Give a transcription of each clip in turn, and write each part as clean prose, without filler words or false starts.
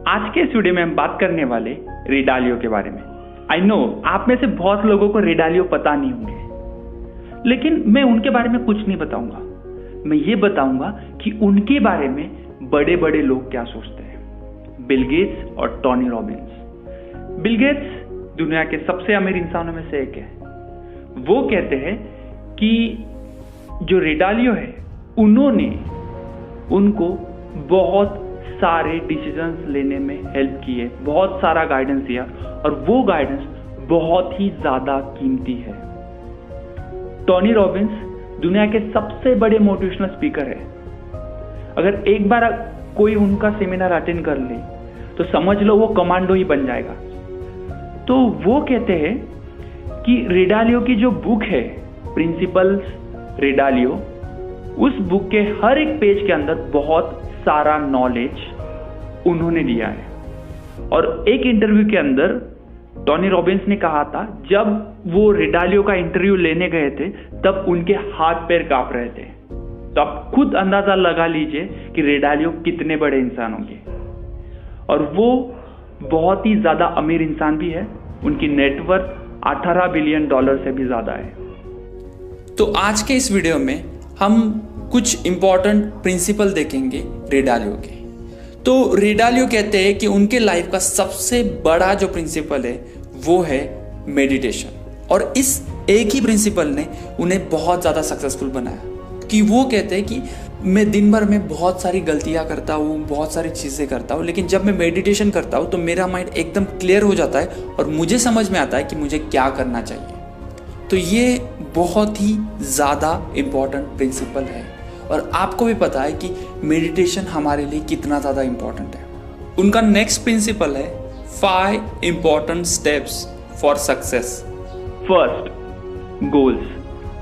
आज के इस वीडियो में हम बात करने वाले रे डालियो के बारे में। आई नो आप में से बहुत लोगों को रे डालियो पता नहीं होंगे, लेकिन मैं उनके बारे में कुछ नहीं बताऊंगा। मैं ये बताऊंगा कि उनके बारे में बड़े बड़े लोग क्या सोचते हैं। बिल गेट्स और टोनी रॉबिन्स। बिल गेट्स दुनिया के सबसे अमीर इंसानों में से एक है। वो कहते हैं कि जो रे डालियो है उन्होंने उनको बहुत सारे डिसीजंस लेने में हेल्प किए, बहुत सारा गाइडेंस दिया और वो गाइडेंस बहुत ही ज्यादा कीमती है। टोनी रॉबिन्स दुनिया के सबसे बड़े मोटिवेशनल स्पीकर है। अगर एक बार कोई उनका सेमिनार अटेंड कर ले तो समझ लो वो कमांडो ही बन जाएगा। तो वो कहते हैं कि रे डालियो की जो बुक है प्रिंसिपल्स रे डालियो, उस बुक के हर एक पेज के अंदर बहुत सारा नॉलेज उन्होंने दिया है। और एक इंटरव्यू के अंदर टोनी रॉबिन्स ने कहा था, जब वो रे डालियो का इंटरव्यू लेने गए थे तब उनके हाथ पैर कांप रहे थे। तो आप खुद अंदाजा लगा लीजिए कि रे डालियो कितने बड़े इंसान होंगे। और वो बहुत ही ज्यादा अमीर इंसान भी है। उनकी नेटवर्थ $18 बिलियन से भी ज्यादा है। तो आज के इस वीडियो में हम कुछ इंपॉर्टेंट प्रिंसिपल देखेंगे रे डालियो के। तो रे डालियो कहते हैं कि उनके लाइफ का सबसे बड़ा जो प्रिंसिपल है वो है मेडिटेशन। और इस एक ही प्रिंसिपल ने उन्हें बहुत ज़्यादा सक्सेसफुल बनाया। कि वो कहते हैं कि मैं दिन भर में बहुत सारी गलतियां करता हूँ, बहुत सारी चीज़ें करता हूँ, लेकिन जब मैं मेडिटेशन करता हूँ तो मेरा माइंड एकदम क्लियर हो जाता है और मुझे समझ में आता है कि मुझे क्या करना चाहिए। तो ये बहुत ही ज़्यादा इम्पॉर्टेंट प्रिंसिपल है और आपको भी पता है कि मेडिटेशन हमारे लिए कितना ज़्यादा इम्पॉर्टेंट है। उनका नेक्स्ट प्रिंसिपल है 5 important steps for success. First, goals.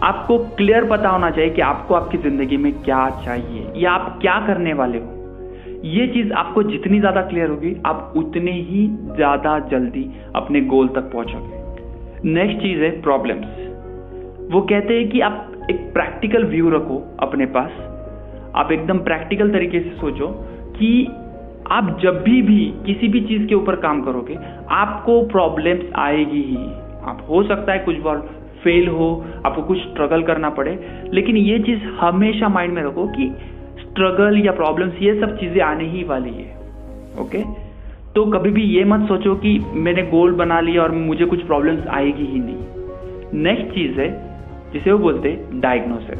आपको क्लियर पता होना चाहिए कि आपको आपकी जिंदगी में क्या चाहिए या आप क्या करने वाले हो। ये चीज आपको जितनी ज्यादा क्लियर होगी आप उतने ही ज्यादा जल्दी अपने गोल तक पहुंचोगे। नेक्स्ट चीज है प्रॉब्लम्स। वो कहते हैं कि आप एक प्रैक्टिकल व्यू रखो अपने पास। आप एकदम प्रैक्टिकल तरीके से सोचो कि आप जब भी किसी भी चीज के ऊपर काम करोगे आपको प्रॉब्लम्स आएगी ही। आप हो सकता है कुछ बार फेल हो, आपको कुछ स्ट्रगल करना पड़े, लेकिन ये चीज हमेशा माइंड में रखो कि स्ट्रगल या प्रॉब्लम्स ये सब चीजें आने ही वाली है। ओके, तो कभी भी ये मत सोचो कि मैंने गोल बना लिया और मुझे कुछ प्रॉब्लम्स आएगी ही नहीं। नेक्स्ट चीज है जिसे वो बोलते हैं डायग्नोसिस।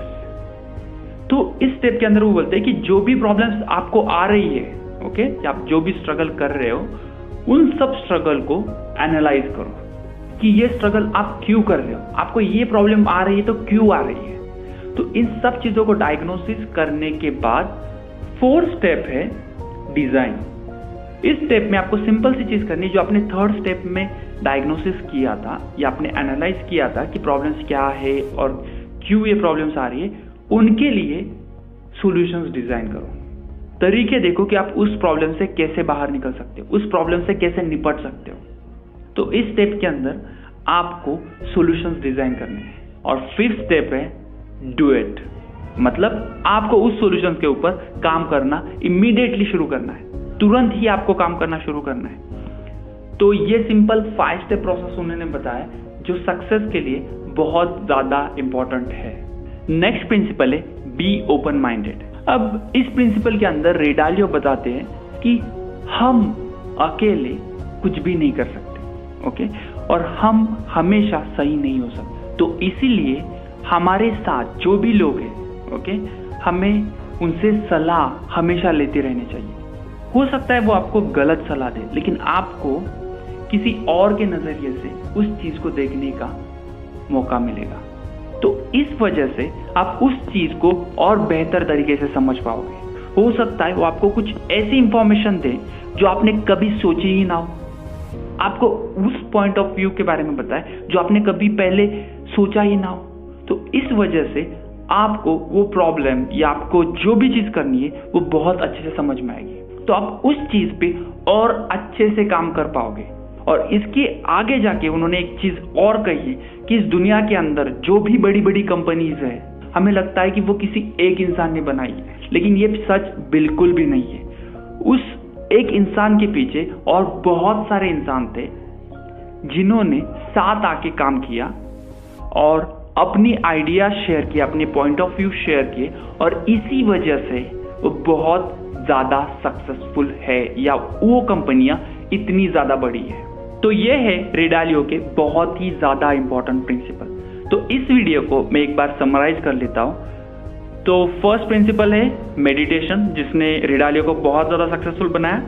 तो इस स्टेप के अंदर वो बोलते हैं कि जो भी प्रॉब्लम्स आपको आ रही है, ओके, आप जो भी स्ट्रगल कर रहे हो उन सब स्ट्रगल को एनालाइज करो कि ये स्ट्रगल आप क्यों कर रहे हो, आपको ये प्रॉब्लम आ रही है तो क्यों आ रही है। तो इन सब चीजों को डायग्नोसिस करने के बाद 4th स्टेप है डिजाइन। इस स्टेप में आपको सिंपल सी चीज करनी, जो आपने 3rd स्टेप में डायग्नोसिस किया था या आपने एनालाइज किया था कि प्रॉब्लम्स क्या है और क्यों ये प्रॉब्लम्स आ रही है, उनके लिए सॉल्यूशंस डिजाइन करो। तरीके देखो कि आप उस प्रॉब्लम से कैसे बाहर निकल सकते हो, उस प्रॉब्लम से कैसे निपट सकते हो। तो इस स्टेप के अंदर आपको सॉल्यूशंस डिजाइन करने हैं। और 5th स्टेप है डू इट। मतलब आपको उस सॉल्यूशन के ऊपर काम करना इमीडिएटली शुरू करना है, तुरंत ही आपको काम करना शुरू करना है। तो ये सिंपल 5 स्टेप प्रोसेस उन्होंने बताया जो सक्सेस के लिए बहुत ज्यादा इंपॉर्टेंट है। नेक्स्ट प्रिंसिपल है बी ओपन माइंडेड। अब इस प्रिंसिपल के अंदर रे डालियो बताते हैं कि हम अकेले कुछ भी नहीं कर सकते, ओके, और हम हमेशा सही नहीं हो सकते। तो इसीलिए हमारे साथ जो भी लोग हैं, ओके, हमें उनसे सलाह हमेशा लेते रहनी चाहिए। हो सकता है वो आपको गलत सलाह दे, लेकिन आपको किसी और के नजरिए से उस चीज को देखने का मौका मिलेगा। तो इस वजह से आप उस चीज को और बेहतर तरीके से समझ पाओगे। हो सकता है वो आपको कुछ ऐसी इंफॉर्मेशन दे जो आपने कभी सोची ही ना हो, आपको उस पॉइंट ऑफ व्यू के बारे में बताए जो आपने कभी पहले सोचा ही ना हो। तो इस वजह से आपको वो प्रॉब्लम या आपको जो भी चीज करनी है वो बहुत अच्छे से समझ में आएगी। तो आप उस चीज पे और अच्छे से काम कर पाओगे। और इसके आगे जाके उन्होंने एक चीज और कही है कि इस दुनिया के अंदर जो भी बड़ी बड़ी कंपनीज है, हमें लगता है कि वो किसी एक इंसान ने बनाई है, लेकिन ये सच बिल्कुल भी नहीं है। उस एक इंसान के पीछे और बहुत सारे इंसान थे जिन्होंने साथ आके काम किया और अपनी आइडिया शेयर किए, अपने पॉइंट ऑफ व्यू शेयर किए, और इसी वजह से वो बहुत ज़्यादा सक्सेसफुल है या वो कंपनियां इतनी ज़्यादा बड़ी है। तो ये है रे डालियो के बहुत ही ज़्यादा इंपॉर्टेंट प्रिंसिपल। तो इस वीडियो को मैं एक बार समराइज कर लेता हूँ। तो फर्स्ट प्रिंसिपल है मेडिटेशन, जिसने रे डालियो को बहुत ज़्यादा सक्सेसफुल बनाया।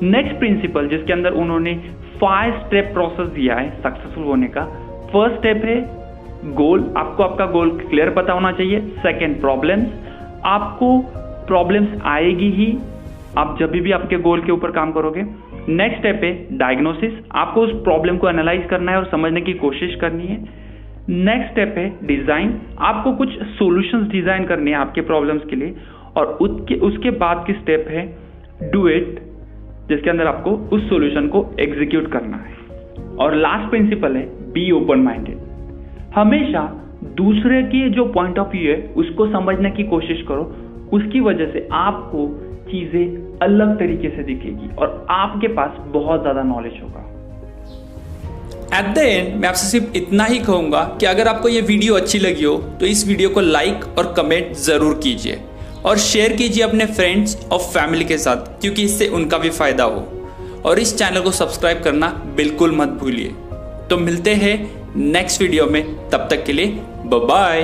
नेक्स्ट प्रिंसिपल जिसके अंदर उन्होंने 5 स्टेप प्रोसेस दिया है सक्सेसफुल होने का। फर्स्ट स्टेप है गोल, आपको आपका गोल क्लियर पता होना चाहिए। सेकंड प्रॉब्लम्स, आपको प्रॉब्लम्स आएगी ही आप जब भी आपके गोल के ऊपर काम करोगे। नेक्स्ट स्टेप है डायग्नोसिस, आपको उस प्रॉब्लम को एनालाइज करना है और समझने की कोशिश करनी है। नेक्स्ट स्टेप है डिजाइन, आपको कुछ सॉल्यूशंस डिजाइन करने हैं आपके प्रॉब्लम्स के लिए। और उसके बाद की स्टेप है डू इट, जिसके अंदर आपको उस सॉल्यूशन को एग्जीक्यूट करना है। और लास्ट प्रिंसिपल है बी ओपन माइंडेड, हमेशा दूसरे के जो पॉइंट ऑफ व्यू है उसको समझने की कोशिश करो, उसकी वजह से आपको चीजें अलग तरीके से दिखेगी और आपके पास बहुत ज्यादा नॉलेज होगा। एट द एंड मैं आपसे सिर्फ इतना ही कहूंगा कि अगर आपको ये वीडियो अच्छी लगी हो तो इस वीडियो को लाइक और कमेंट जरूर कीजिए और शेयर कीजिए अपने फ्रेंड्स और फैमिली के साथ, क्योंकि इससे उनका भी फायदा हो। और इस चैनल को सब्सक्राइब करना बिल्कुल मत भूलिए। तो मिलते हैं नेक्स्ट वीडियो में, तब तक के लिए बाय बाय।